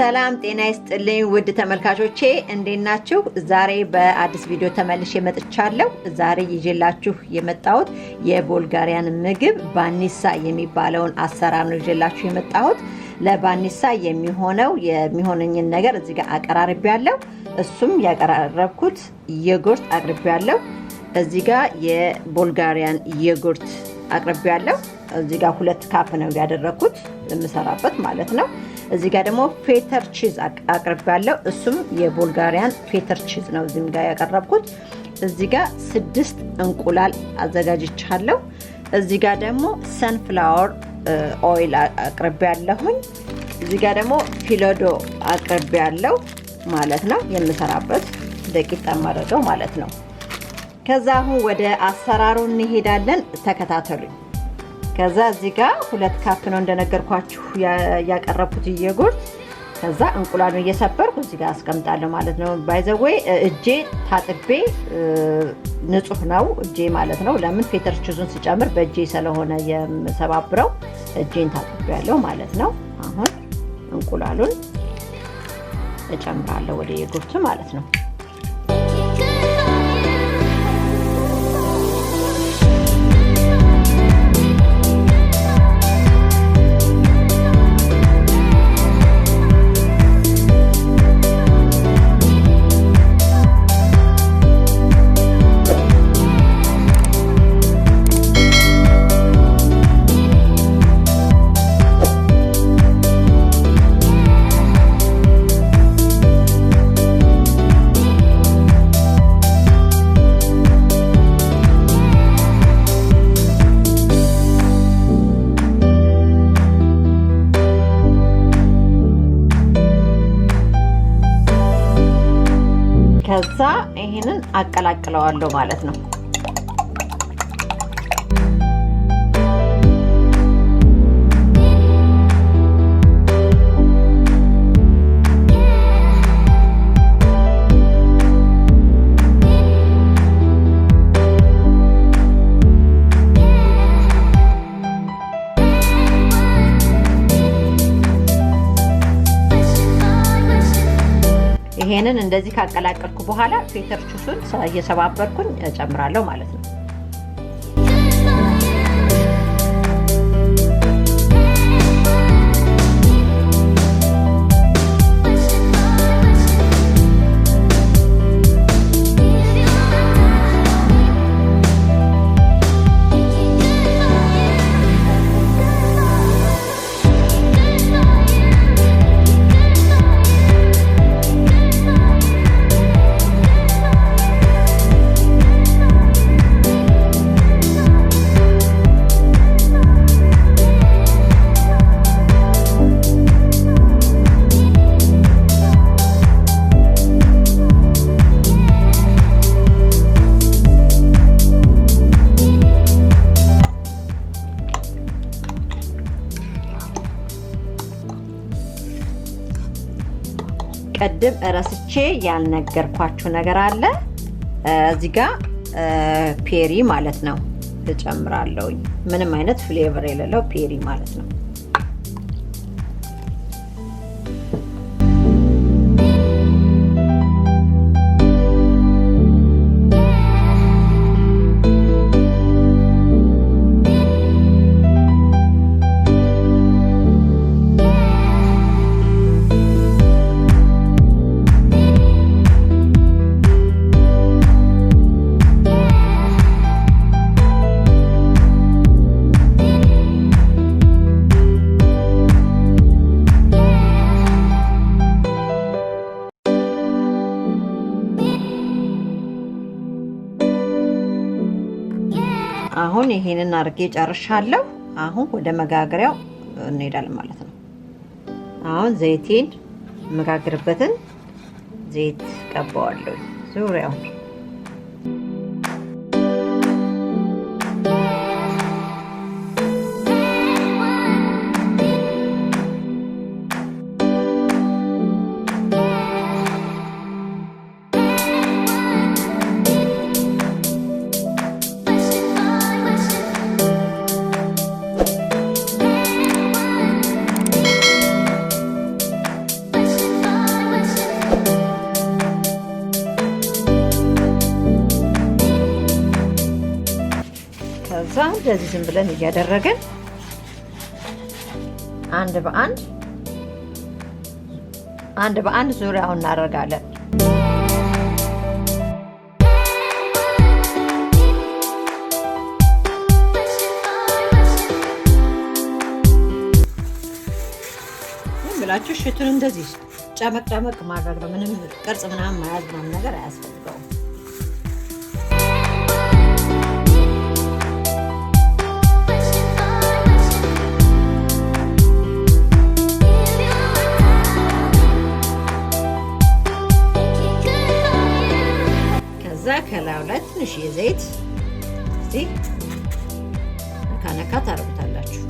ሰላም ጤና ይስጥልኝ ውድ ተመልካቾቼ እንዴት ናችሁ? ዛሬ በአዲስ ቪዲዮ ተመልሼ መጥቻለሁ። ዛሬ ይዤላችሁ የመጣሁት የቡልጋሪያን ምግብ ባኒሳ የሚባለውን አሰራር ነው ይዤላችሁ የመጣሁት። ለባኒሳ የሚሆነኝን ነገር እዚህ ጋር አቀራርቤያለሁ። እሱም ያቀራረብኩት የጉርት አቅርቤያለሁ። እዚህ ጋር የቡልጋሪያን የጉርት አቅርቤያለሁ። እዚህ ጋር 2 ካፕ ነው ያደረኩት የምሰራበት ማለት ነው። እዚህ ጋር ደግሞ ፌተር ቺዝ አቅርቤያለሁ። እሱም የቡልጋሪያን ፌተር ቺዝ ነው እዚህ ጋር ያቀረብኩት። እዚህ ጋር 6 እንቁላል አዘጋጅቻለሁ። እዚህ ጋር ደግሞ ሰንፍላወር ኦይል አቅርቤያለሁኝ። እዚህ ጋር ደግሞ ፊሎዶ አቅርቤያለሁ ማለት ነው የምሰራበት ደቂቃ ማድረገው ማለት ነው። ከዛ አሁን ወደ አሰራሩ እንሄዳለን። ተከታተሉኝ። ከዛ እዚህ ጋር 2 ካፕ ነው እንደነገርኳችሁ ያቀረብኩት የጉርት። ከዛ እንቁላሉ እየሰበርኩ እዚህ ጋር አስቀምጣለሁ ማለት ነው። ባይዘዌ እጄ ታጥቤ ንጹህ ነው እጄ ማለት ነው። ለምን ፌተር ቺዙን ስጨምር በእጄ ስለሆነ የምሰባብረው እጄን ታጥቤያለሁ ማለት ነው። አሁን እንቁላሉን እጨምራለሁ ወደ የጉርቱ ማለት ነው። ከዛ ይሄንን አቀላቅለዋለሁ ማለት ነው። ይሄንን እንደዚህ ካቀላቀልኩ በኋላ ፌተር ቺዙን እየሰባበርኩኝ እጨምራለሁ ማለት ነው። ቀድም ረስቼ ያልነገርኳችሁ ነገር አለ። እዚህ ጋር ፔሪ ማለት ነው እጨምራለሁ። ምንም አይነት ፍሌቨር የሌለው ፔሪ ማለት ነው። አሁን ይሄንን አርጌ ጨርሻለሁ። አሁን ወደ መጋገሪያው እንሄዳለን ማለት ነው። አሁን ዘይቴን መጋገርበትን ዘይት ቀባዋለሁ ዙሪያው። እንደዚህ ዝም ብለን እያደረግን አንድ በአንድ ዙሪያውን እናደርጋለን። ብላችሁ ሽቱን እንደዚህ ጨመቅ ማድረግ ነው። ምንም ቅርጽ ምናምን መያዝ ምናምን ነገር አያስፈልገውም። ከዛ ከላዩ ላይ ትንሽ ዘይት እዚህ ነካ ታደርጉታላችሁ።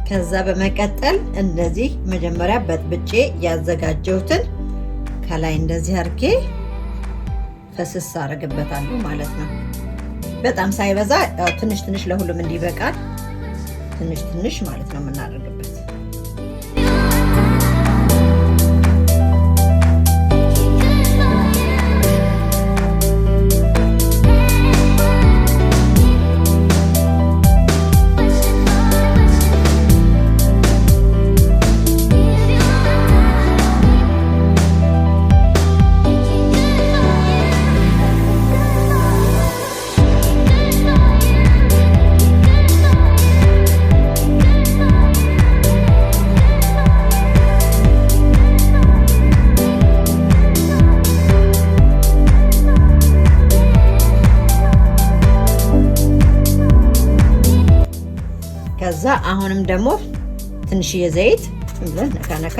ከዛ በመቀጠል እንደዚህ መጀመሪያ በጥብጬ ያዘጋጀሁትን ከላይ እንደዚህ አርጌ ፈስስ አረግበታለሁ ማለት ነው። በጣም ሳይበዛ ያው ትንሽ ለሁሉም እንዲበቃል ትንሽ ማለት ነው የምናደርግበት። ከዛ አሁንም ደግሞ ትንሽዬ ዘይት ነካ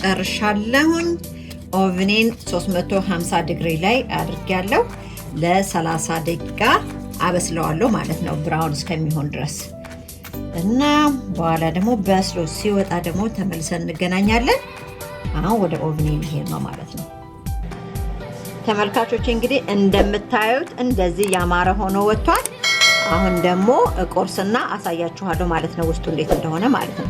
ጨርሻለሁኝ። ኦቭኔን 350 ዲግሪ ላይ አድርጌያለሁ። ለ30 ደቂቃ አበስለዋለሁ ማለት ነው ብራውን እስከሚሆን ድረስ እና በኋላ ደግሞ በስሎ ሲወጣ ደግሞ ተመልሰን እንገናኛለን። አሁን ወደ ኦቭኔን ይሄ ነው ማለት ነው። ተመልካቾች እንግዲህ እንደምታዩት እንደዚህ ያማረ ሆኖ ወጥቷል። አሁን ደግሞ ቆርስና አሳያችኋለሁ ማለት ነው ውስጡ እንዴት እንደሆነ ማለት ነው።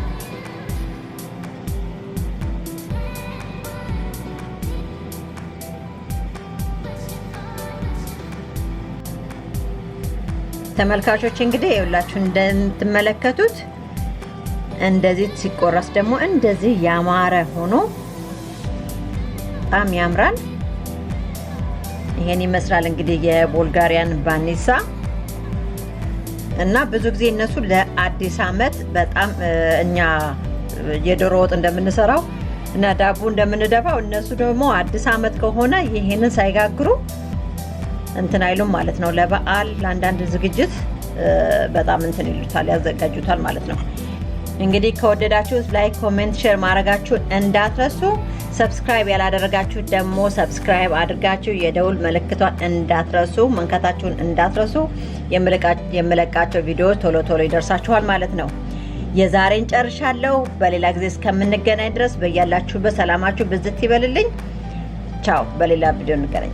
ተመልካቾች እንግዲህ ይኸውላችሁ እንደምትመለከቱት እንደዚህ ሲቆረስ ደግሞ እንደዚህ ያማረ ሆኖ በጣም ያምራል። ይሄን ይመስላል እንግዲህ የቡልጋሪያን ባኒሳ እና ብዙ ጊዜ እነሱ ለአዲስ ዓመት በጣም እኛ የዶሮ ወጥ እንደምንሰራው እና ዳቦ እንደምንደፋው እነሱ ደግሞ አዲስ ዓመት ከሆነ ይሄንን ሳይጋግሩ እንትን አይሉም ማለት ነው። ለበዓል ለአንዳንድ ዝግጅት በጣም እንትን ይሉታል ያዘጋጁታል ማለት ነው። እንግዲህ ከወደዳችሁት ላይክ፣ ኮሜንት፣ ሼር ማድረጋችሁን እንዳትረሱ። ሰብስክራይብ ያላደረጋችሁ ደግሞ ሰብስክራይብ አድርጋችሁ የደውል ምልክቷን እንዳትረሱ መንካታችሁን እንዳትረሱ። የምለቃቸው ቪዲዮዎች ቶሎ ቶሎ ይደርሳችኋል ማለት ነው። የዛሬን ጨርሻለሁ። በሌላ ጊዜ እስከምንገናኝ ድረስ በያላችሁበት ሰላማችሁ ብዝት ይበልልኝ። ቻው። በሌላ ቪዲዮ እንገናኝ።